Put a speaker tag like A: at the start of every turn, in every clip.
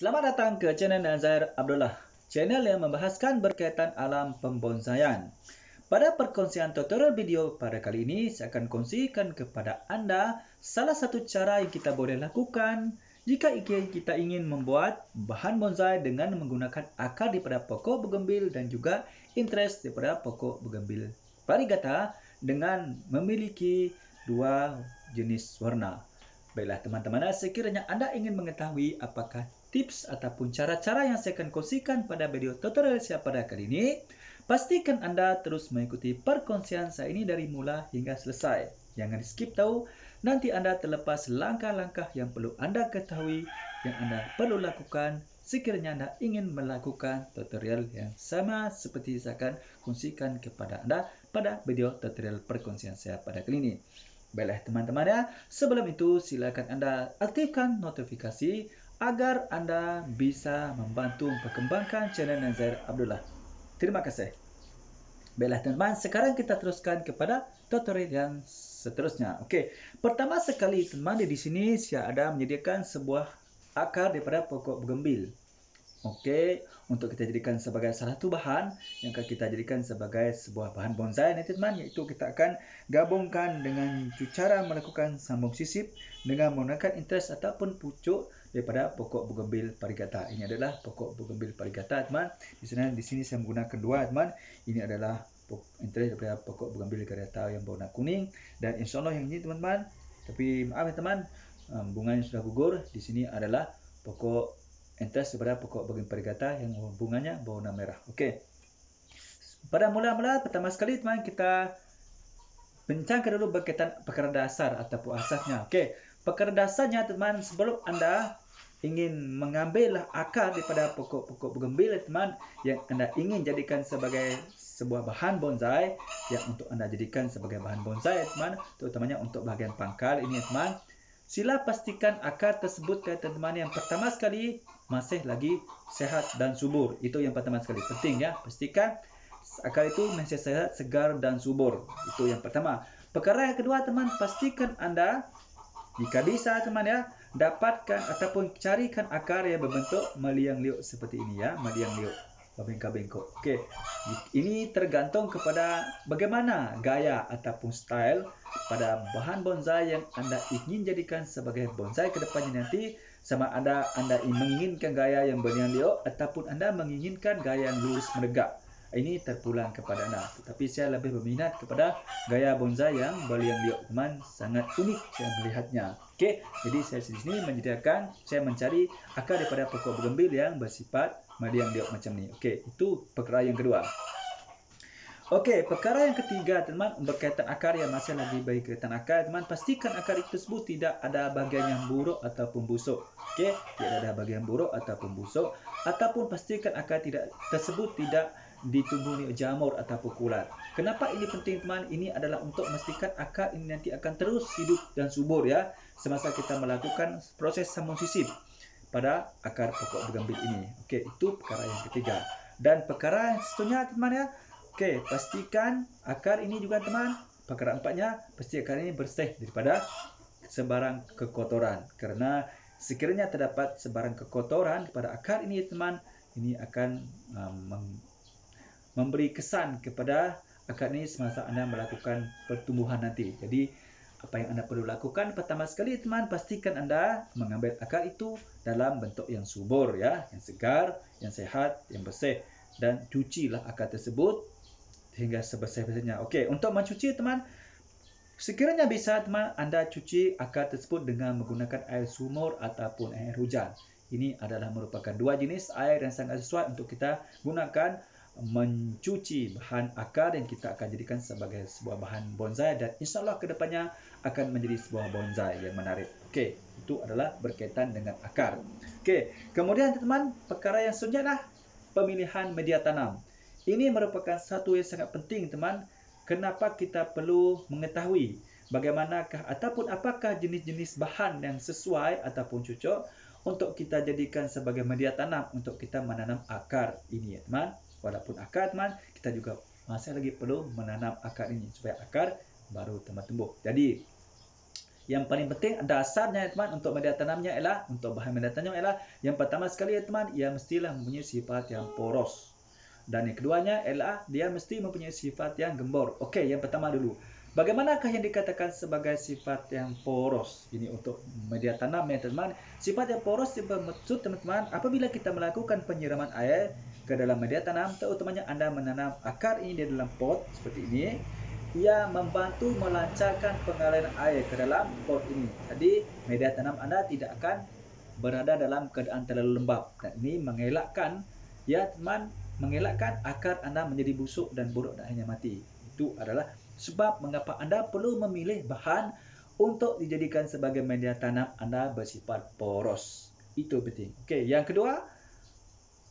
A: Selamat datang ke channel Nazair Abdullah, channel yang membahaskan berkaitan alam pembonsaian. Pada perkongsian tutorial video pada kali ini, saya akan kongsikan kepada anda salah satu cara yang kita boleh lakukan jika kita ingin membuat bahan bonsai dengan menggunakan akar daripada pokok bougainville dan juga interest daripada pokok bougainville variegata dengan memiliki dua jenis warna. Baiklah teman-teman, sekiranya anda ingin mengetahui apakah tips ataupun cara-cara yang saya akan kongsikan pada video tutorial saya pada kali ini, pastikan anda terus mengikuti perkongsian saya ini dari mula hingga selesai. Jangan skip tahu, nanti anda terlepas langkah-langkah yang perlu anda ketahui, yang anda perlu lakukan sekiranya anda ingin melakukan tutorial yang sama seperti saya akan kongsikan kepada anda pada video tutorial perkongsian saya pada kali ini. Baiklah teman-teman ya, sebelum itu silakan anda aktifkan notifikasi agar anda bisa membantu perkembangan channel Nazair Abdullah. Terima kasih. Baiklah teman-teman, sekarang kita teruskan kepada tutorial yang seterusnya. Okey, pertama sekali teman-teman di sini saya ada menyediakan sebuah akar daripada pokok bougainville. Okey, untuk kita jadikan sebagai salah satu bahan yang akan kita jadikan sebagai sebuah bahan bonsai nanti teman, iaitu kita akan gabungkan dengan cara melakukan sambung sisip dengan menggunakan interest ataupun pucuk daripada pokok bougainville variegata. Ini adalah pokok bougainville variegata teman. Di sini saya menggunakan dua teman. Ini adalah interest daripada pokok bougainville variegata yang berwarna kuning, dan insyaallah yang ini teman-teman, tapi maaf ya teman, bunganya sudah gugur. Di sini adalah pokok interest daripada pokok bougainville variegata yang bunganya berwarna merah. Okey. Pada mula-mula pertama sekali teman, kita bincangkan dulu berkaitan perkara dasar ataupun asasnya. Okey. Perkara dasarnya teman, sebelum anda ingin mengambil akar daripada pokok-pokok bougainville teman yang anda ingin jadikan sebagai sebuah bahan bonsai, yang untuk anda jadikan sebagai bahan bonsai teman, terutamanya untuk bahagian pangkal ini teman, sila pastikan akar tersebut teman-teman yang pertama sekali masih lagi sehat dan subur. Itu yang pertama sekali, penting ya, pastikan akar itu masih sehat, segar dan subur. Itu yang pertama. Perkara yang kedua teman, pastikan anda jika bisa teman ya, dapatkan ataupun carikan akar yang berbentuk meliang liuk seperti ini ya, meliang liuk, bengkok-bengkok. Okey. Ini tergantung kepada bagaimana gaya ataupun style pada bahan bonsai yang anda ingin jadikan sebagai bonsai ke depannya nanti. Sama ada anda menginginkan gaya yang berliang liuk ataupun anda menginginkan gaya yang lurus menegak. Ini terpulang kepada anda. Tetapi saya lebih berminat kepada gaya bonsai yang berliang liuk teman, sangat unik saya melihatnya. Okey, jadi saya di sini menyediakan, saya mencari akar daripada pokok bougainville yang bersifat berliang liuk macam ni. Okey, itu perkara yang kedua. Okey, perkara yang ketiga teman, berkaitan akar yang masih lagi berkaitan akar teman, pastikan akar tersebut tidak ada bahagian yang buruk ataupun busuk. Okey, tidak ada bahagian buruk ataupun busuk, ataupun pastikan akar tersebut tidak ditumbuhi jamur ataupun kulat. Kenapa ini penting teman? Ini adalah untuk memastikan akar ini nanti akan terus hidup dan subur ya semasa kita melakukan proses sambung sisip pada akar pokok bougainville ini. Okey, itu perkara yang ketiga. Dan perkara yang seterusnya teman ya, okey, pastikan akar ini juga teman, perkara empatnya, pasti akar ini bersih daripada sebarang kekotoran. Kerana sekiranya terdapat sebarang kekotoran pada akar ini teman, ini akan memberi kesan kepada akar ini semasa anda melakukan pertumbuhan nanti. Jadi apa yang anda perlu lakukan pertama sekali teman, pastikan anda mengambil akar itu dalam bentuk yang subur ya, yang segar, yang sehat, yang bersih, dan cucilah akar tersebut hingga sebersih-bersihnya. Okey, untuk mencuci teman, sekiranya bisa teman, anda cuci akar tersebut dengan menggunakan air sumur ataupun air hujan. Ini adalah merupakan dua jenis air yang sangat sesuai untuk kita gunakan mencuci bahan akar yang kita akan jadikan sebagai sebuah bahan bonsai, dan insyaAllah kedepannya akan menjadi sebuah bonsai yang menarik. Okey, itu adalah berkaitan dengan akar. Okey, kemudian teman, perkara yang seterusnya adalah pemilihan media tanam. Ini merupakan satu yang sangat penting teman. Kenapa kita perlu mengetahui bagaimanakah ataupun apakah jenis-jenis bahan yang sesuai ataupun cocok untuk kita jadikan sebagai media tanam untuk kita menanam akar ini ya teman. Walaupun akar teman, kita juga masih lagi perlu menanam akar ini supaya akar baru tumbuh. Jadi Yang paling penting dasarnya ya teman untuk media tanamnya ialah, untuk bahan media tanamnya ialah, yang pertama sekali ya teman, ia mestilah mempunyai sifat yang poros. Dan yang keduanya ialah dia mesti mempunyai sifat yang gembor. Okey, yang pertama dulu. Bagaimanakah yang dikatakan sebagai sifat yang poros? Ini untuk media tanam ya teman. Sifat yang poros bermaksud teman-teman apabila kita melakukan penyiraman air ke dalam media tanam, terutamanya anda menanam akar ini di dalam pot seperti ini, ia membantu melancarkan pengaliran air ke dalam pot ini. Jadi media tanam anda tidak akan berada dalam keadaan terlalu lembab, dan ini mengelakkan ya teman, mengelakkan akar anda menjadi busuk dan buruk dan akhirnya mati. Itu adalah sebab mengapa anda perlu memilih bahan untuk dijadikan sebagai media tanam anda bersifat poros. Itu penting. Okey, yang kedua,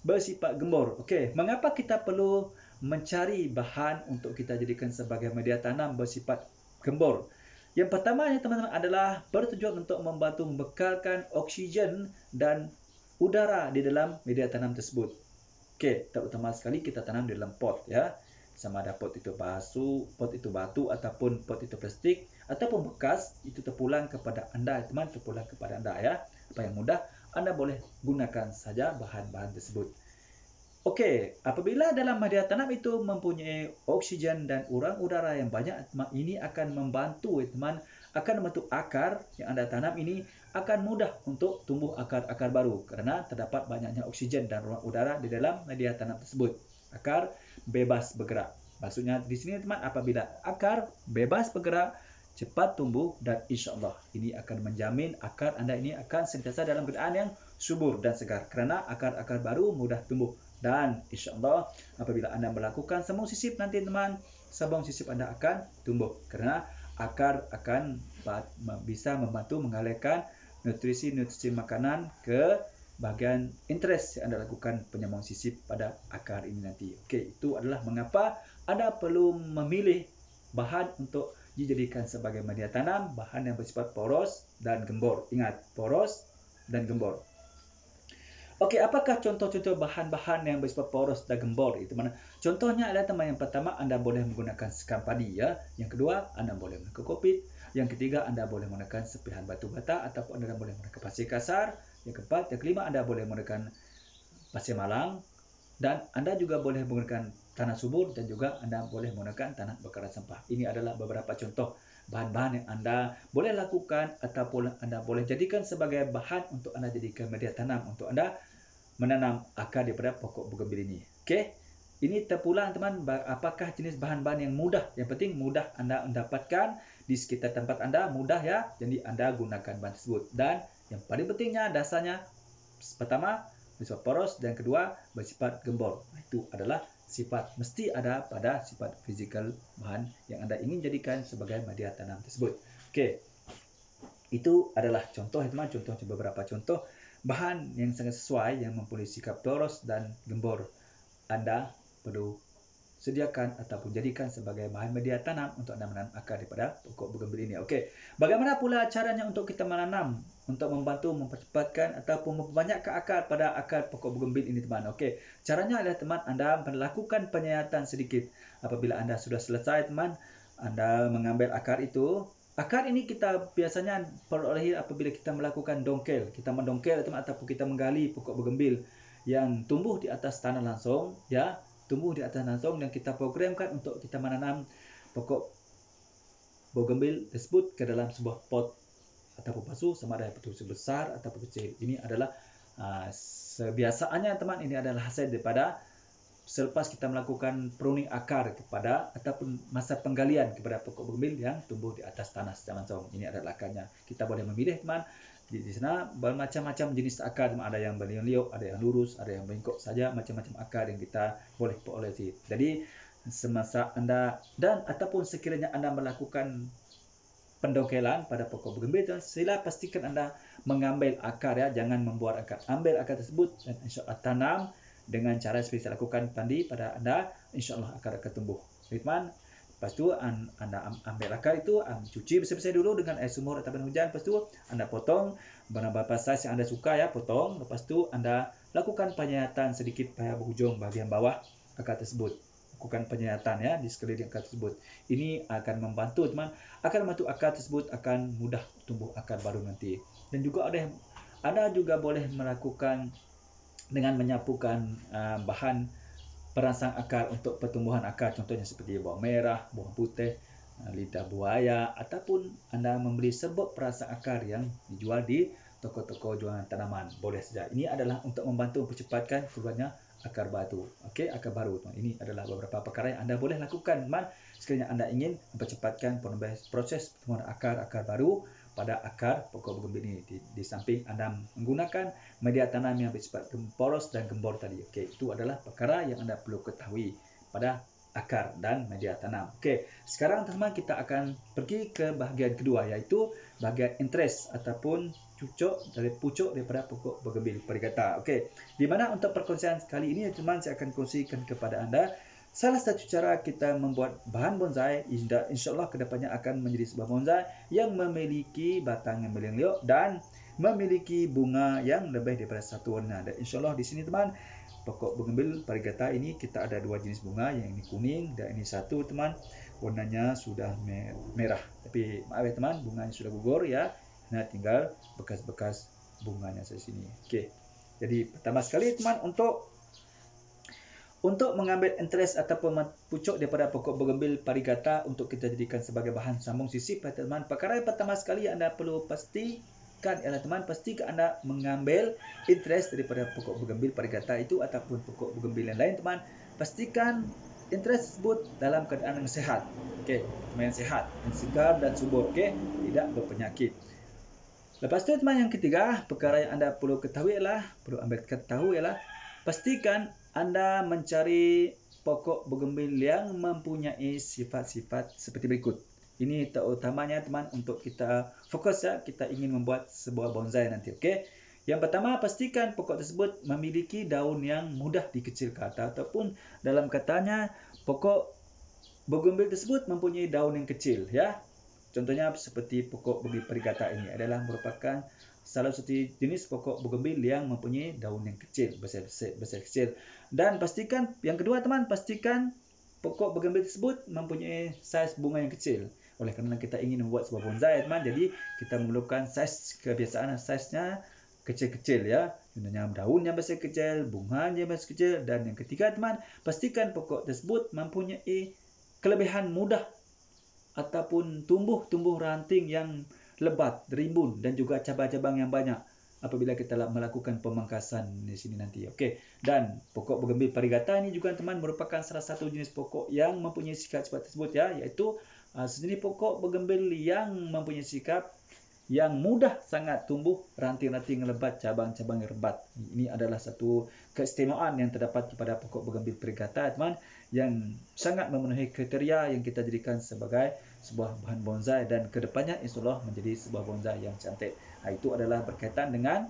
A: bersifat gembor. Okey, mengapa kita perlu mencari bahan untuk kita jadikan sebagai media tanam bersifat gembor? Yang pertama ya teman-teman adalah bertujuan untuk membantu membekalkan oksigen dan udara di dalam media tanam tersebut. Okey, terutama sekali kita tanam di dalam pot ya. Sama ada pot itu batu ataupun pot itu plastik ataupun bekas, itu terpulang kepada anda teman, terpulang kepada anda ya. Apa yang mudah, anda boleh gunakan saja bahan-bahan tersebut. Okey, apabila dalam media tanam itu mempunyai oksigen dan urang udara yang banyak, ini akan membantu teman, akan membantu akar yang anda tanam ini akan mudah untuk tumbuh akar-akar baru kerana terdapat banyaknya oksigen dan ruang udara di dalam media tanam tersebut. Akar bebas bergerak. Maksudnya di sini teman, apabila akar bebas bergerak, cepat tumbuh, dan insya-Allah ini akan menjamin akar anda ini akan sentiasa dalam keadaan yang subur dan segar kerana akar-akar baru mudah tumbuh. Dan insya-Allah apabila anda melakukan sembung sisip nanti teman, sembung sisip anda akan tumbuh kerana akar akan bisa membantu mengalirkan nutrisi-nutrisi makanan ke bahagian interest yang anda lakukan penyambung sisip pada akar ini nanti. Okey, itu adalah mengapa anda perlu memilih bahan untuk dijadikan sebagai media tanam, bahan yang bersifat poros dan gembor. Ingat, poros dan gembor. Okey, apakah contoh-contoh bahan-bahan yang bersifat poros dan gembor itu mana? Contohnya adalah teman, yang pertama anda boleh menggunakan sekam padi ya. Yang kedua anda boleh menggunakan kopit. Yang ketiga anda boleh menggunakan sepihan batu bata ataupun anda boleh menggunakan pasir kasar. Yang keempat, yang kelima anda boleh menggunakan pasir malang, dan anda juga boleh menggunakan tanah subur, dan juga anda boleh menggunakan tanah bakaran sampah. Ini adalah beberapa contoh bahan-bahan yang anda boleh lakukan ataupun anda boleh jadikan sebagai bahan untuk anda jadikan media tanam untuk anda menanam akar daripada pokok bugenvil ini. Okey, ini terpulang teman, apakah jenis bahan-bahan yang mudah. Yang penting mudah anda mendapatkan di sekitar tempat anda, mudah ya. Jadi anda gunakan bahan tersebut. Dan yang paling pentingnya dasarnya, pertama bersifat poros dan kedua bersifat gembor. Itu adalah sifat mesti ada pada sifat fizikal bahan yang anda ingin jadikan sebagai media tanam tersebut. Okey, itu adalah contoh teman, beberapa contoh bahan yang sangat sesuai yang mempunyai sikap poros dan gembor. Anda perlu sediakan ataupun jadikan sebagai bahan media tanam untuk anda menanam akar daripada pokok bugenvil ini. Okey, bagaimana pula caranya untuk kita menanam untuk membantu mempercepatkan ataupun memperbanyakkan akar pada akar pokok bugenvil ini teman? Okey, caranya adalah teman, anda melakukan penyayatan sedikit. Apabila anda sudah selesai teman, anda mengambil akar itu. Akar ini kita biasanya perolehi apabila kita melakukan dongkel. Kita mendongkel teman, ataupun kita menggali pokok bugenvil yang tumbuh di atas tanah langsung ya, tumbuh di atas langsung, dan kita programkan untuk kita menanam pokok bugenvil tersebut ke dalam sebuah pot ataupun pasu, sama ada itu sebesar ataupun kecil. Ini adalah sebiasaannya teman, ini adalah hasil daripada selepas kita melakukan pruning akar kepada ataupun masa penggalian kepada pokok bugenvil yang tumbuh di atas tanah secara langsung. Ini adalah akarnya. Kita boleh memilih teman. Di sana bermacam-macam jenis akar, ada yang berliuk-liuk, ada yang lurus, ada yang bengkok saja, macam-macam akar yang kita boleh peroleh. Jadi semasa anda dan ataupun sekiranya anda melakukan pendongkelan pada pokok bugenvil, sila pastikan anda mengambil akar ya, jangan membuat akar. Ambil akar tersebut dan insya-Allah tanam dengan cara seperti saya lakukan tadi pada anda, insya-Allah akar akan tumbuh. Teman, lepas tu anda ambil akar itu, cuci bersih-bersih dulu dengan air sumur ataupun hujan. Lepas tu anda potong berapa saiz yang anda suka ya, potong. Lepas tu anda lakukan penyayatan sedikit pada hujung bahagian bawah akar tersebut. lakukan penyayatan ya di sekeliling akar tersebut. Ini akan membantu teman, akan membantu akar tersebut akan mudah tumbuh akar baru nanti. Dan juga Anda juga boleh melakukan dengan menyapukan bahan perangsang akar untuk pertumbuhan akar, contohnya seperti bawang merah, bawang putih, lidah buaya, ataupun Anda membeli serbuk perangsang akar yang dijual di toko-toko jualan tanaman, boleh saja. Ini adalah untuk membantu mempercepatkan keluarnya akar baru. Okey, akar baru. Ini adalah beberapa perkara yang Anda boleh lakukan teman sekiranya Anda ingin mempercepatkan proses pertumbuhan akar baru pada akar pokok bougainville ini. Di samping Anda menggunakan media tanam yang bersifat poros dan gembur tadi. Okey, itu adalah perkara yang Anda perlu ketahui pada akar dan media tanam. Okey, sekarang teman-teman kita akan pergi ke bahagian kedua, iaitu bahagian interest ataupun pucuk daripada pokok bougainville perigata. Okey, di mana untuk perkongsian kali ini teman saya akan kongsikan kepada Anda salah satu cara kita membuat bahan bonsai, insya-Allah kedepannya akan menjadi sebuah bonsai yang memiliki batang yang melengkung dan memiliki bunga yang lebih daripada satu warna. Dan insya-Allah di sini teman, pokok bougainville perigata ini kita ada dua jenis bunga, yang ini kuning dan ini satu teman warnanya sudah merah. Tapi maaf ya teman, bunganya sudah gugur ya. Nah, tinggal bekas-bekas bunganya di sini. Okey. Jadi pertama sekali teman, untuk mengambil interest ataupun pucuk daripada pokok bougainville perigata untuk kita jadikan sebagai bahan sambung sisip, teman, perkara yang pertama sekali Anda perlu pastikan ialah teman, pastikan Anda mengambil interest daripada pokok bougainville perigata itu ataupun pokok bougainville yang lain teman, pastikan interest tersebut dalam keadaan yang sehat. Okey, yang sehat, yang segar dan subur, okey, tidak berpenyakit. Lepas tu teman, yang ketiga, perkara yang Anda perlu ketahui ialah, pastikan Anda mencari pokok bougainville yang mempunyai sifat-sifat seperti berikut. Ini terutamanya teman untuk kita fokus ya, kita ingin membuat sebuah bonsai nanti. Okey. Yang pertama, pastikan pokok tersebut memiliki daun yang mudah dikecilkan, ataupun dalam katanya pokok bougainville tersebut mempunyai daun yang kecil ya. Contohnya seperti pokok bougainville perigata ini adalah merupakan salah satu jenis pokok bougainville yang mempunyai daun yang kecil, besar kecil. Dan pastikan yang kedua teman, pastikan pokok bougainville tersebut mempunyai saiz bunga yang kecil. Oleh kerana kita ingin membuat sebuah bonsai teman, jadi kita memerlukan saiz kebiasaan, saiznya kecil-kecil ya. Contohnya daunnya besar kecil, bunganya besar kecil. Dan yang ketiga teman, pastikan pokok tersebut mempunyai kelebihan mudah ataupun tumbuh ranting yang lebat, rimbun dan juga cabang-cabang yang banyak apabila kita melakukan pemangkasan di sini nanti. Okey. Dan pokok bougainville perigata ini juga teman merupakan salah satu jenis pokok yang mempunyai sifat tersebut ya, iaitu sejenis pokok bougainville yang mempunyai sikap yang mudah sangat tumbuh ranting-ranting lebat, cabang-cabang lebat. Ini adalah satu keistimewaan yang terdapat pada pokok bougainville perigata teman, yang sangat memenuhi kriteria yang kita jadikan sebagai sebuah bahan bonsai dan kedepannya insyaAllah menjadi sebuah bonsai yang cantik. Itu adalah berkaitan dengan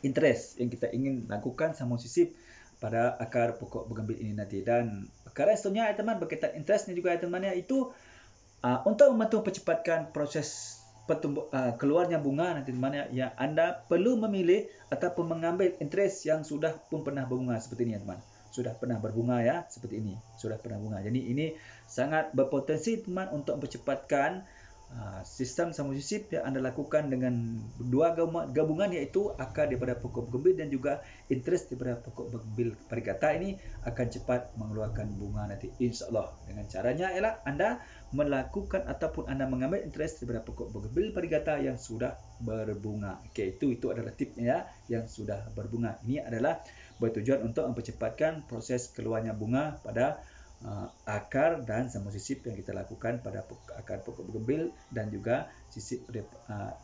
A: interest yang kita ingin lakukan sambung sisip pada akar pokok bougainville ini nanti. Dan perkara seterusnya teman berkaitan interest ni juga teman, iaitu untuk membantu percepatkan proses keluarnya bunga nanti teman, yang Anda perlu memilih ataupun mengambil interest yang sudah pun pernah berbunga seperti ini teman. Sudah pernah berbunga ya, seperti ini. Sudah pernah bunga. Jadi ini sangat berpotensi teman untuk mempercepatkan sistem sambung sisip yang Anda lakukan dengan dua gabungan, iaitu akar daripada pokok bougainville dan juga interest daripada pokok bougainville perigata ini akan cepat mengeluarkan bunga nanti insya-Allah. Dengan caranya ialah Anda melakukan ataupun Anda mengambil interest daripada pokok bougainville perigata yang sudah berbunga. Okey, itu adalah tipnya ya, yang sudah berbunga. Ini adalah bertujuan untuk mempercepatkan proses keluarnya bunga pada akar dan sambung sisip yang kita lakukan pada akar pokok bougainville dan juga sisip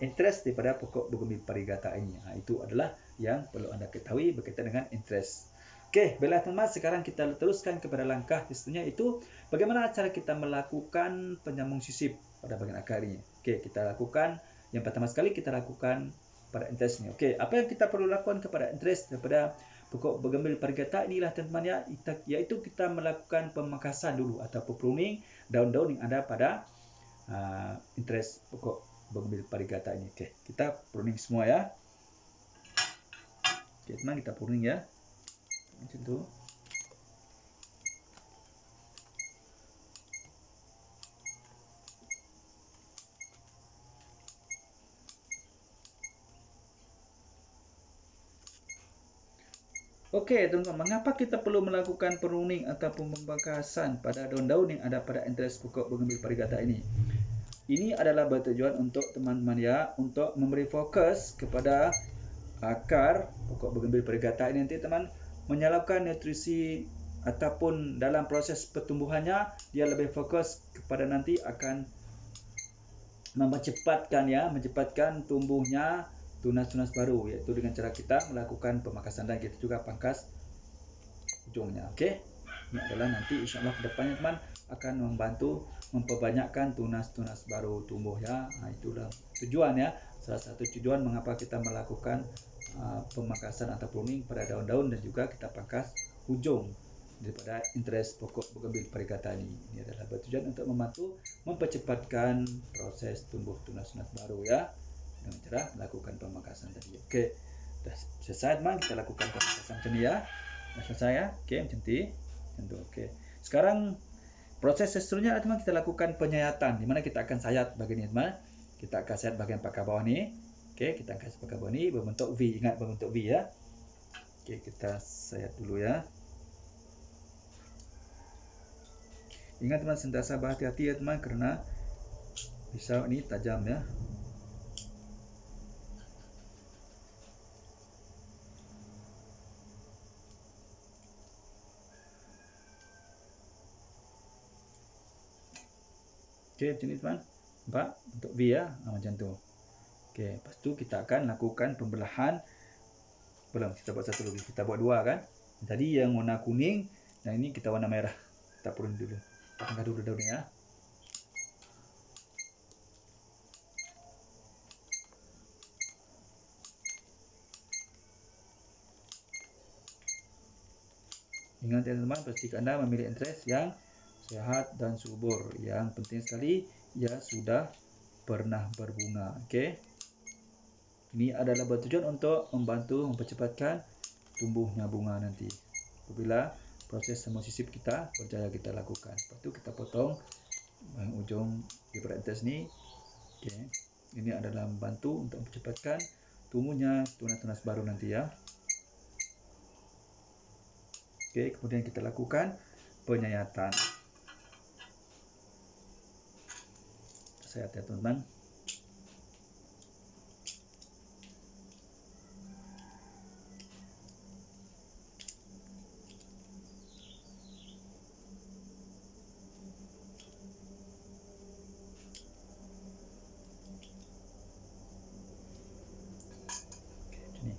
A: interest daripada pokok bougainville perigata ini. Itu adalah yang perlu Anda ketahui berkaitan dengan interest. Okey, baiklah teman, sekarang kita teruskan kepada langkah seterusnya, itu bagaimana cara kita melakukan penyambung sisip pada bahagian akar ini. Okey, kita lakukan yang pertama sekali kita lakukan pada interest ini. Okey, apa yang kita perlu lakukan kepada interest daripada pokok bougainville perigata inilah teman ya, iaitu kita melakukan pemangkasan dulu ataupun pruning daun-daun yang ada pada interest pokok bougainville perigata ini. Okey, kita pruning semua ya. Okey teman, kita pruning ya. Macam tu. Okey, teman-teman, mengapa kita perlu melakukan pruning ataupun pembangkasan pada daun-daun yang ada pada entres pokok bougainville variegata ini? Ini adalah bertujuan untuk teman-teman ya, untuk memberi fokus kepada akar pokok bougainville variegata ini nanti teman menyalurkan nutrisi ataupun dalam proses pertumbuhannya dia lebih fokus kepada nanti akan mencepatkan tumbuhnya tunas-tunas baru, iaitu dengan cara kita melakukan pemangkasan dan kita juga pangkas ujungnya. Okey, ini adalah nanti insyaAllah kedepannya teman akan membantu memperbanyakkan tunas-tunas baru tumbuh ya. Itulah tujuan ya, salah satu tujuan mengapa kita melakukan pemangkasan atau pruning pada daun-daun dan juga kita pangkas ujung daripada entres pokok bougainville variegata ini. Ini adalah bertujuan untuk membantu mempercepatkan proses tumbuh tunas-tunas baru ya, dengan cara melakukan pemangkasan tadi. Okey, dah selesai teman, kita lakukan pemangkasan macam ni ya. Dah selesai ya. Okey, macam tu. Okey. Sekarang proses seterusnya teman, kita lakukan penyayatan, di mana kita akan sayat bahagian ni teman. Kita akan sayat bahagian pakar bawah ni. Okey, kita akan sayat pakar bawah ni berbentuk V. Ingat berbentuk V ya. Okey, kita sayat dulu ya. Ingat teman, sentiasa berhati-hati ya teman, kerana pisau ini tajam ya. Okey, macam ni teman. Nampak bentuk V ya, macam tu. Okey, lepas tu kita akan lakukan pembelahan. Belum, kita buat satu lagi. Kita buat dua kan. Tadi yang warna kuning dan ini kita warna merah. Kita prune dulu. Angkat dulu daun ya. Ingat ya teman-teman, pastikan anda memilih entres yang sehat dan subur. Yang penting sekali, ia sudah pernah berbunga. Okey. Ini adalah bertujuan untuk membantu mempercepatkan tumbuhnya bunga nanti. Apabila proses semosisip kita berjaya kita lakukan. Lepas tu kita potong ujung daripada entres ni. Okey. Ini adalah membantu untuk mempercepatkan tumbuhnya tunas-tunas baru nanti ya. Okey, kemudian kita lakukan penyayatan. Sayat ya teman-teman. Ni.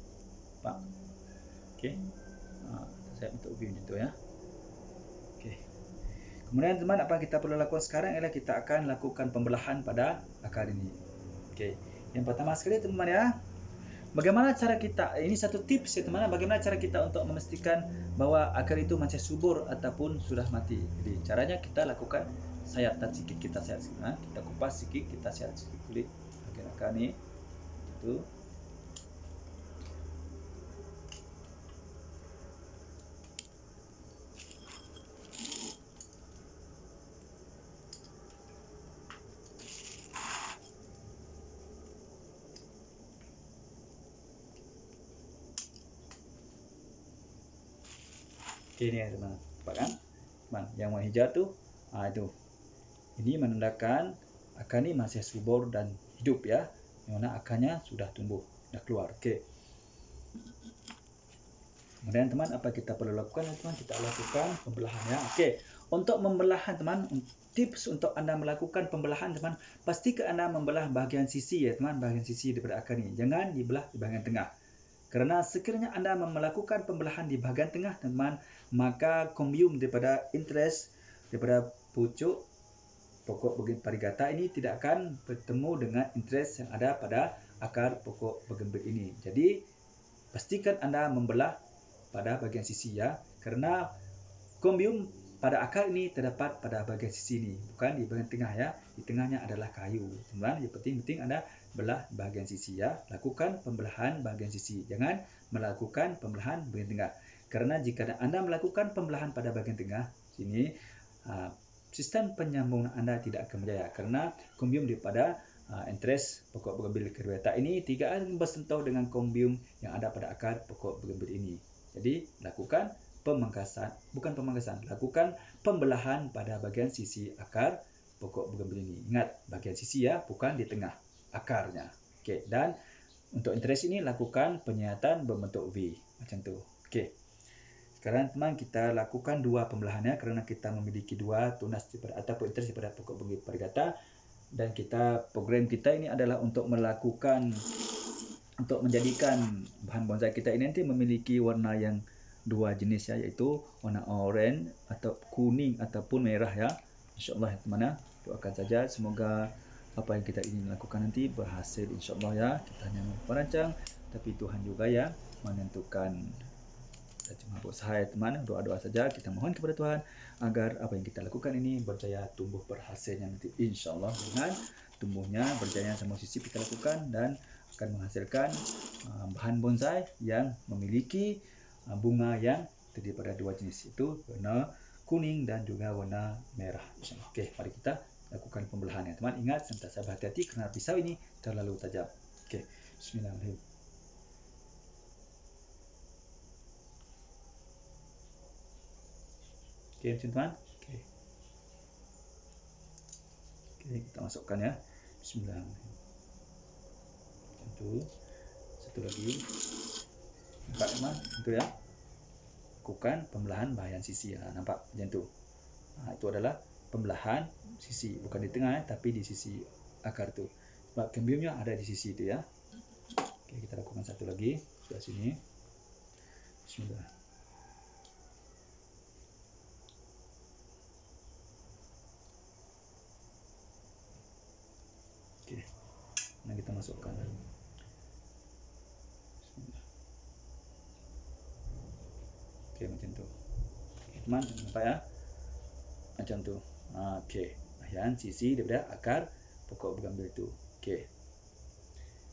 A: Pak. Okey. Saya untuk view macam tu ya. Okey. Kemudian teman, apa yang kita perlu lakukan sekarang ialah kita akan lakukan pembelahan pada akar ini. Okey. Yang pertama sekali teman ya, bagaimana cara kita, ini satu tips ya teman, bagaimana cara kita untuk memastikan bahawa akar itu masih subur ataupun sudah mati. Jadi caranya kita lakukan sayatan sikit, kita sayat sikit, kita kupas sikit, kita sayat sikit kulit bahagian akar ni. Itu. Okey, ni teman. Nampak kan? Teman, yang warna hijau tu, itu. Ini menandakan akar ni masih subur dan hidup ya. Yang mana akarnya sudah tumbuh, dah keluar. Okey. Kemudian teman, apa kita perlu lakukan teman? Kita lakukan pembelahan ya. Okey. Untuk membelahan teman, tips untuk anda melakukan pembelahan teman, pastikan anda membelah bahagian sisi ya teman, bahagian sisi daripada akar ni. Jangan dibelah di bahagian tengah. Kerana sekiranya anda melakukan pembelahan di bahagian tengah teman, maka kombium daripada entres, daripada pucuk pokok bougainville variegata ini tidak akan bertemu dengan entres yang ada pada akar pokok bougainville ini. Jadi pastikan anda membelah pada bahagian sisi ya, kerana kombium pada akar ini terdapat pada bahagian sisi ini, bukan di bahagian tengah ya. Di tengahnya adalah kayu. Teman, yang penting anda belah bahagian sisi ya. Lakukan pembelahan bahagian sisi. Jangan melakukan pembelahan bahagian tengah. Kerana jika anda melakukan pembelahan pada bahagian tengah sini, sistem penyambungan anda tidak akan berjaya. Kerana kombium daripada entres pokok bougainville variegata ini tidak akan bersentuh dengan kombium yang ada pada akar pokok bougainville ini. Jadi lakukan lakukan pembelahan pada bagian sisi akar pokok bougainville ini. Ingat, bagian sisi ya, bukan di tengah akarnya. Okey, dan untuk interest ini lakukan penyayatan berbentuk V macam tu. Okey. Sekarang teman, kita lakukan dua pembelahannya kerana kita memiliki dua tunas ataupun interest daripada pokok bougainville varigata, dan program kita ini adalah untuk menjadikan bahan bonsai kita ini nanti memiliki warna yang dua jenis ya, iaitu warna oranye atau kuning ataupun merah ya. Insya-Allah teman ya. Doakan saja semoga apa yang kita ingin lakukan nanti berhasil insya-Allah ya. Kita hanya merancang, tapi Tuhan juga yang menentukan. Kita cuma berusaha ya teman, doa-doa saja, kita mohon kepada Tuhan agar apa yang kita lakukan ini berjaya tumbuh berhasilnya nanti insya-Allah, dengan tumbuhnya berjaya semua sisi kita lakukan dan akan menghasilkan bahan bonsai yang memiliki bunga yang terdiri pada dua jenis, itu warna kuning dan juga warna merah. Okey, mari kita lakukan pembelahan ya teman. Ingat, sentiasa berhati-hati kerana pisau ini terlalu tajam. Okey, bismillahirrahmanirrahim. Okey teman-teman. Okey. Okey, kita masukkan ya. Bismillahirrahmanirrahim. Itu satu lagi. Nampak teman? Itu ya. Lakukan pembelahan bahagian sisi ya. Nampak macam tu. Itu adalah pembelahan sisi, bukan di tengah tapi di sisi akar tu. Sebab cambiumnya ada di sisi itu ya. Okey, kita lakukan satu lagi sebelah sini. Bismillah. Okey. Nah, kita masukkan. Bismillah. Okey, macam tu. Teman, nampak ya? Macam tu. Okey, bahagian sisi daripada akar pokok bougainville itu. Okey.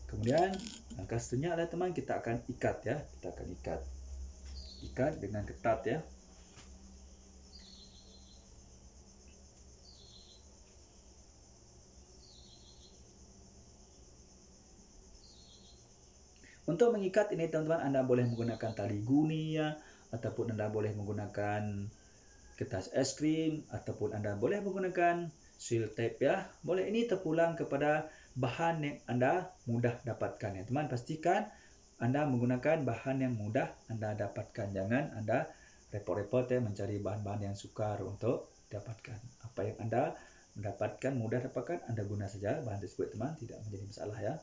A: Kemudian langkah seterusnya adalah teman, kita akan ikat ya. Kita akan ikat dengan ketat ya. Untuk mengikat ini teman-teman, anda boleh menggunakan tali guni ya, ataupun anda boleh menggunakan kertas es krim, ataupun anda boleh menggunakan seal tape ya. Boleh, ini terpulang kepada bahan yang anda mudah dapatkan ya. Teman, pastikan anda menggunakan bahan yang mudah anda dapatkan. Jangan anda repot-repot ya mencari bahan-bahan yang sukar untuk dapatkan. Apa yang anda mendapatkan, mudah dapatkan, anda guna saja bahan tersebut teman, tidak menjadi masalah ya.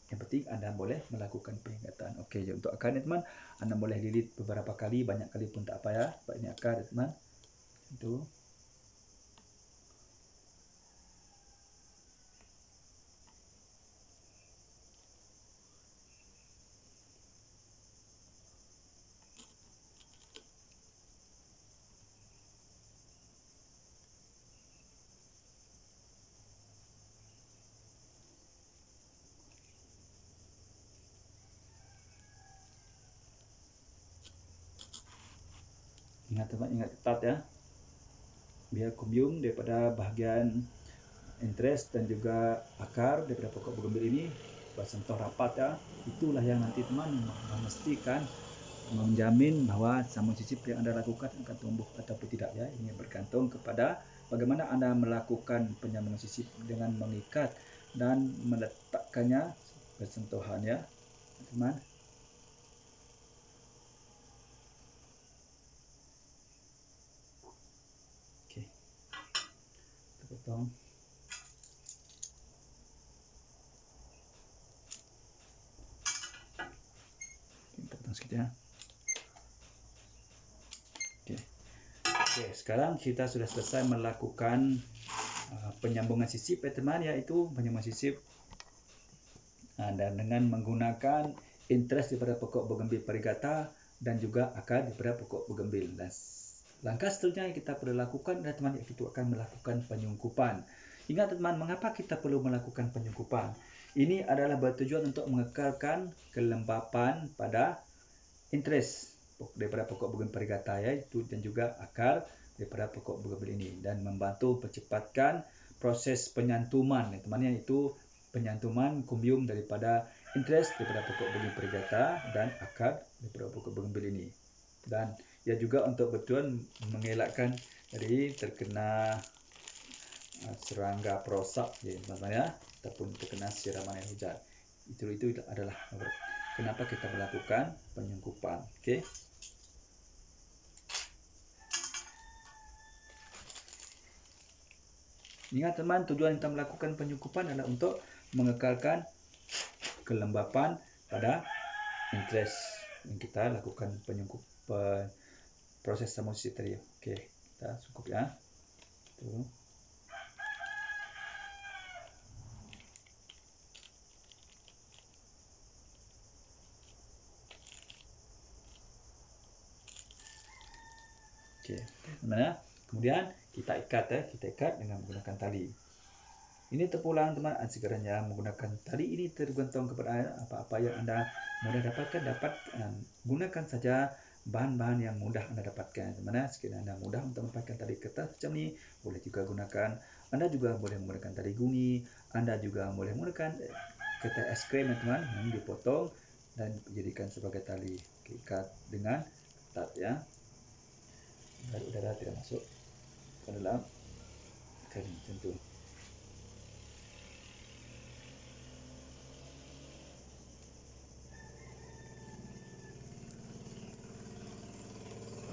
A: Yang penting anda boleh melakukan pengikatan. Okey, untuk akar ni teman, anda boleh lilit beberapa kali, banyak kali pun tak apa ya. Sebab ini akar teman. Itu. Ingat teman, ingat ketat ya. Biar kumbium daripada bahagian interest dan juga akar daripada pokok bougainville ini bersentuh rapat ya. Itulah yang nanti teman memastikan, menjamin bahawa sama sisip yang anda lakukan akan tumbuh ataupun tidak ya. Ini bergantung kepada bagaimana anda melakukan penyambungan sisip dengan mengikat dan meletakkannya bersentuhan ya teman. Okey, kita potong. Kita potong sikit ya. Okey, sekarang kita sudah selesai melakukan penyambungan sisip ya teman, iaitu penyambungan sisip dan dengan menggunakan interest daripada pokok bougainville varigata dan juga akar daripada pokok bougainville. Dan langkah seterusnya yang kita perlu lakukan adalah teman, iaitu akan melakukan penyungkupan. Ingat teman, mengapa kita perlu melakukan penyungkupan? Ini adalah bertujuan untuk mengekalkan kelembapan pada interest daripada pokok bougainville varigata itu dan juga akar daripada pokok bougainville ini, dan membantu percepatkan proses penyantuman teman, iaitu penyantuman kumbium daripada interest daripada pokok bugimbil perigata dan akar daripada pokok bugimbil ini. Dan ia juga untuk betul mengelakkan dari terkena serangga perosak ya teman-teman ya, ataupun terkena siraman air hujan. Itu adalah kenapa kita melakukan penyungkupan. Okey. Ingat teman, tujuan kita melakukan penyungkupan adalah untuk mengekalkan kelembapan pada interest yang kita lakukan penyungkupan proses samosisip tadi. Okey, kita sungkup ya. Tu. Okey, mana? Kemudian kita ikat dengan menggunakan tali. Ini terpulang teman, sekiranya menggunakan tali ini tergantung kepada apa-apa yang anda mudah dapatkan, gunakan saja bahan-bahan yang mudah anda dapatkan. Mana sekiranya anda mudah untuk memakai tali kertas macam ni, boleh juga gunakan. Anda juga boleh menggunakan tali guni, anda juga boleh menggunakan kertas es krim teman, yang dipotong dan dijadikan sebagai tali. Ikat dengan ketat ya. Agar udara tidak masuk ke dalam kain macam tu.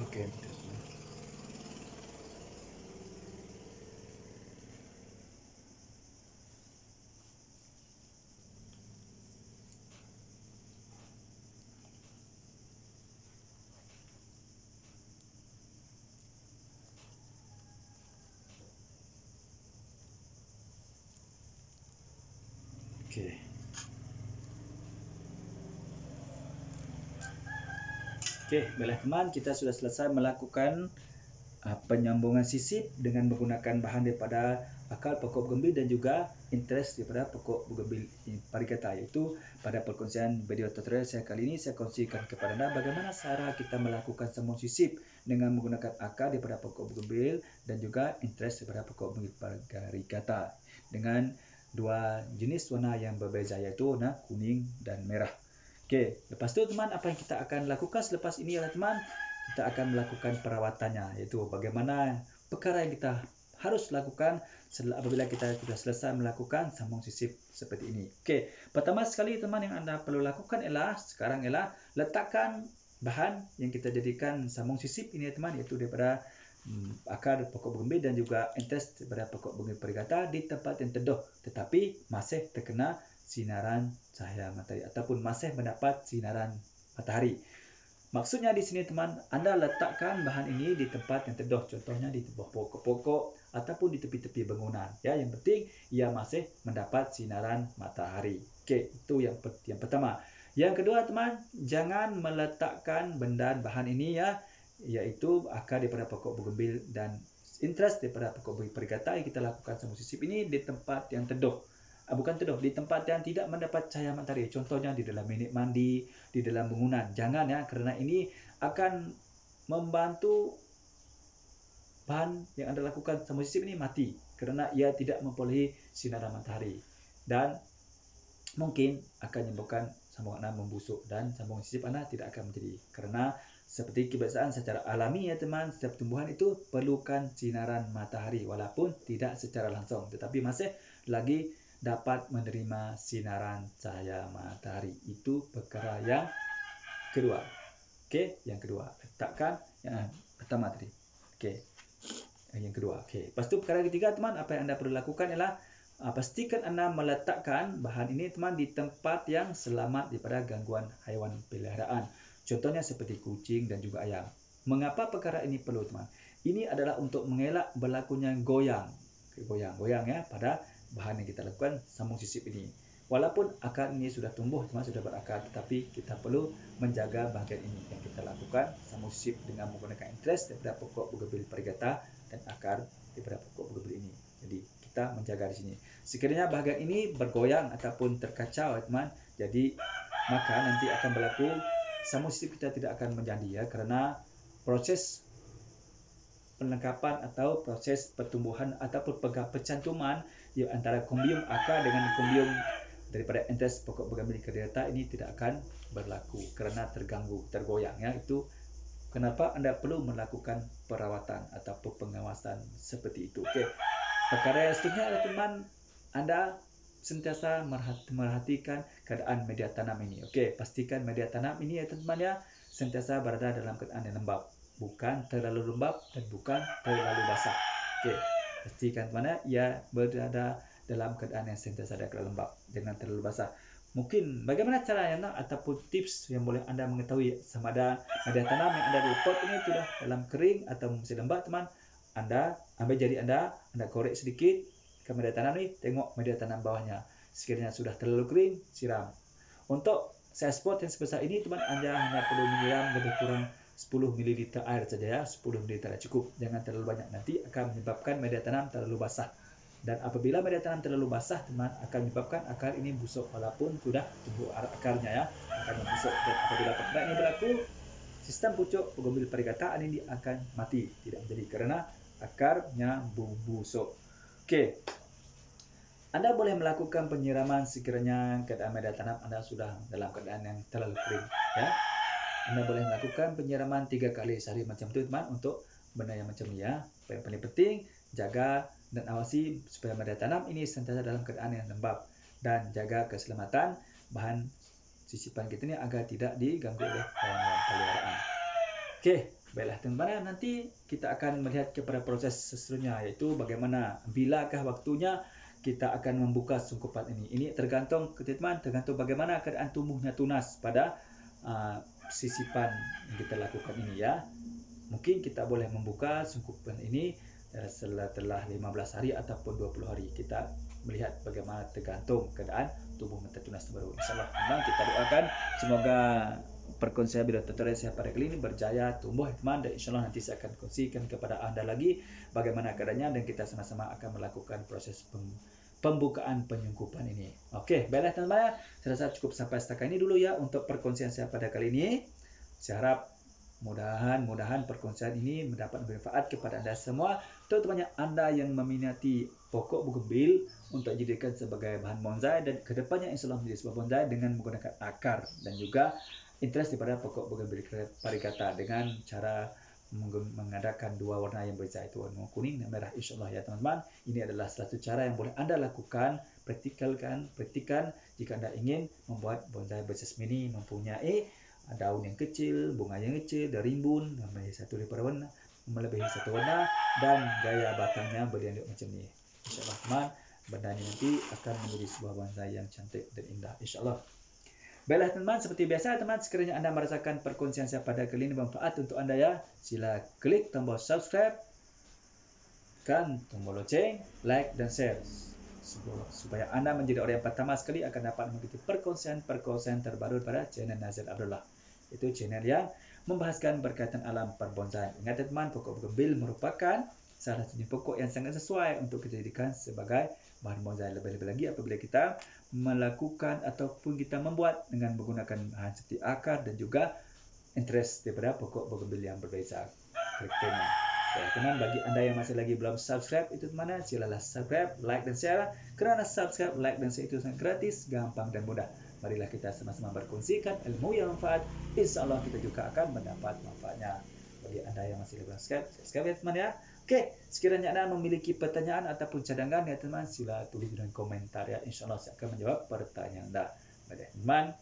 A: Okey. Okey. Okey, baiklah teman, kita sudah selesai melakukan penyambungan sisip dengan menggunakan bahan daripada akar pokok bugimbil dan juga interest daripada pokok bugimbil parigata. Iaitu pada perkongsian video tutorial saya kali ini, saya kongsikan kepada anda bagaimana cara kita melakukan sambung sisip dengan menggunakan akar daripada pokok bugimbil dan juga interest daripada pokok bugimbil parigata dengan dua jenis warna yang berbeza, iaitu warna kuning dan merah. Okey, lepas tu teman, apa yang kita akan lakukan selepas ini adalah teman, kita akan melakukan perawatannya, iaitu bagaimana perkara yang kita harus lakukan apabila kita sudah selesai melakukan sambung sisip seperti ini. Okey, pertama sekali teman yang anda perlu lakukan ialah letakkan bahan yang kita jadikan sambung sisip ini teman, iaitu daripada akar pokok bugimbil dan juga interest daripada pokok bugimbil parigata di tempat yang teduh tetapi masih terkena sinaran cahaya matahari ataupun masih mendapat sinaran matahari. Maksudnya di sini teman, anda letakkan bahan ini di tempat yang teduh, contohnya di bawah pokok-pokok ataupun di tepi-tepi bangunan. Ya, yang penting ia masih mendapat sinaran matahari. Okey, itu yang pertama. Yang kedua teman, jangan meletakkan benda bahan ini ya, iaitu akar daripada pokok bugimbil dan interest daripada pokok bugimbil parigata yang kita lakukan sambung sisip ini di tempat yang teduh. Bukan teduh, di tempat yang tidak mendapat cahaya matahari. Contohnya di dalam bilik mandi, di dalam bangunan. Jangan ya, kerana ini akan membantu bahan yang anda lakukan sambung sisip ini mati kerana ia tidak memperolehi sinaran matahari dan mungkin akan menyebabkan sambung anda membusuk dan sambung sisip anda tidak akan menjadi, kerana seperti kebiasaan secara alami ya teman, setiap tumbuhan itu perlukan sinaran matahari walaupun tidak secara langsung, tetapi masih lagi dapat menerima sinaran cahaya matahari. Itu perkara yang kedua. Okey, yang kedua. Letakkan yang pertama tadi. Okey. Yang kedua. Okey. Lepas tu perkara ketiga teman, apa yang anda perlu lakukan ialah pastikan anda meletakkan bahan ini teman di tempat yang selamat daripada gangguan haiwan peliharaan. Contohnya seperti kucing dan juga ayam. Mengapa perkara ini perlu teman? Ini adalah untuk mengelak berlakunya goyang ya pada bahan yang kita lakukan sambung sisip ini. Walaupun akar ini sudah tumbuh teman, sudah berakar, tetapi kita perlu menjaga bahagian ini yang kita lakukan sambung sisip dengan menggunakan interest daripada pokok bugimbil parigata dan akar daripada pokok bugimbil ini. Jadi kita menjaga di sini. Sekiranya bahagian ini bergoyang ataupun terkacau teman, jadi maka nanti akan berlaku sambung sisip kita tidak akan menjadi ya, kerana proses penangkapan atau proses pertumbuhan ataupun pecantuman di antara kombium akar dengan kombium daripada interest pokok bugambil kredata ini tidak akan berlaku kerana terganggu, tergoyang ya. Itu kenapa Anda perlu melakukan perawatan ataupun pengawasan seperti itu. Okey. Perkara yang seterusnya adalah teman, Anda sentiasa merhatikan keadaan media tanam ini. Okey, pastikan media tanam ini ya teman ya sentiasa berada dalam keadaan yang lembab, bukan terlalu lembab dan bukan terlalu basah. Okey, pastikan teman ya berada dalam keadaan yang sentiasa ada lembab, jangan terlalu basah. Mungkin bagaimana caranya ataupun tips yang boleh Anda mengetahui sama ada media tanam yang ada di pot ini sudah dalam kering atau masih lembab teman. Anda ambil jari Anda korek sedikit ke media tanam ni, tengok media tanam bawahnya. Sekiranya sudah terlalu kering, siram. Untuk saiz pot yang sebesar ini teman, Anda hanya perlu menyiram lebih kurang 10 ml air saja ya. 10 ml cukup, jangan terlalu banyak, nanti akan menyebabkan media tanam terlalu basah. Dan apabila media tanam terlalu basah teman, akan menyebabkan akar ini busuk walaupun sudah tumbuh akarnya ya, akan membusuk. Dan apabila perkara ini berlaku, sistem pucuk bugambil variegata ini akan mati, tidak menjadi kerana akarnya busuk. Okey. Anda boleh melakukan penyiraman sekiranya keadaan media tanam Anda sudah dalam keadaan yang terlalu kering ya. Anda boleh melakukan penyiraman 3 kali sehari macam tu teman untuk benda yang macam ni ya. Yang paling penting jaga dan awasi supaya media tanam ini sentiasa dalam keadaan yang lembab dan jaga keselamatan bahan sisipan kita ni agar tidak diganggu oleh haiwan peliharaan. Okey, baiklah teman-teman, nanti kita akan melihat kepada proses seterusnya, iaitu bagaimana bilakah waktunya kita akan membuka sungkupan ini. Ini tergantung teman-teman, tergantung bagaimana keadaan tumbuhnya tunas pada sisipan yang kita lakukan ini ya. Mungkin kita boleh membuka sungkupan ini setelah 15 hari ataupun 20 hari. Kita melihat bagaimana tergantung keadaan tumbuh mata tunas baru. InsyaAllah memang kita doakan semoga perkongsian video tutorial saya pada kali ini berjaya tumbuh teman, dan insyaAllah nanti saya akan kongsikan kepada Anda lagi bagaimana keadaannya dan kita sama-sama akan melakukan proses pembukaan penyungkupan ini. Okey, baiklah teman-teman, saya rasa cukup sampai setakat ini dulu ya untuk perkongsian saya pada kali ini. Saya harap mudah-mudahan perkongsian ini mendapat manfaat kepada Anda semua, terutamanya Anda yang meminati pokok bugambil untuk dijadikan sebagai bahan bonsai dan kedepannya insyaAllah menjadi sebuah bonsai dengan menggunakan akar dan juga interest daripada pokok bugambil variegata dengan cara mengadakan 2 warna yang berbeza, itu warna kuning dan merah insyaAllah ya teman-teman. Ini adalah satu cara yang boleh Anda lakukan, praktikan jika Anda ingin membuat bonsai bersize mini mempunyai daun yang kecil, bunga yang kecil, dan rimbun melebihi satu warna dan gaya batangnya berdialog macam ni. InsyaAllah teman, benda ini nanti akan menjadi sebuah bonsai yang cantik dan indah insyaAllah. Baiklah teman, seperti biasa teman, sekiranya Anda merasakan perkongsian saya pada kali ini bermanfaat untuk Anda ya, sila klik tombol subscribe, tekan tombol loceng, like dan share supaya Anda menjadi orang yang pertama sekali akan dapat mengikuti perkongsian terbaru pada channel Nazir Abdullah. Itu channel yang membahaskan berkaitan alam perbonsaian. Ingat teman, pokok bugambil merupakan salah satu pokok yang sangat sesuai untuk kita jadikan sebagai bahan bonsai. Lebih-lebih lagi apabila kita melakukan ataupun kita membuat dengan menggunakan bahan seperti akar dan juga interest daripada pokok bugambil yang berbeza karakternya. Ya, teman, bagi Anda yang masih lagi belum subscribe, itu teman, silalah subscribe, like dan share. Kerana subscribe, like dan share itu sangat gratis, gampang dan mudah. Marilah kita sama-sama berkongsikan ilmu yang manfaat. InsyaAllah kita juga akan mendapat manfaatnya. Bagi Anda yang masih belum subscribe ya teman ya. Okey, sekiranya Anda memiliki pertanyaan ataupun cadangan ya teman, sila tulis dengan komentar ya. InsyaAllah saya akan menjawab pertanyaan Anda. Baik teman,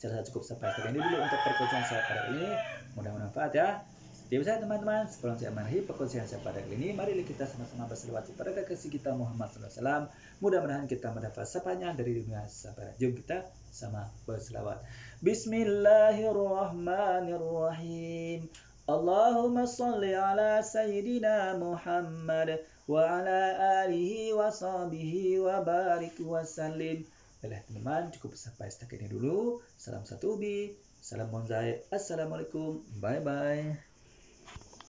A: saya rasa cukup sampai sini dulu untuk perkongsian saya pada kali ini. Mudah-mudahan bermanfaat ya. Seperti biasa teman-teman, sebelum saya mengakhiri perkongsian saya pada kali ini, marilah kita sama-sama berselawat kepada kekasih kita Muhammad SAW. Mudah-mudahan kita mendapat sapanya dari dunia sampai jumpa kita sama berselawat. Bismillahirrahmanirrahim. Allahumma salli ala Sayyidina Muhammad wa ala alihi wa sahbihi wa barik wa sallim. Baiklah teman-teman, cukup sampai setakat ini dulu. Salam satu ubi, salam bonsai. Assalamualaikum. Bye-bye.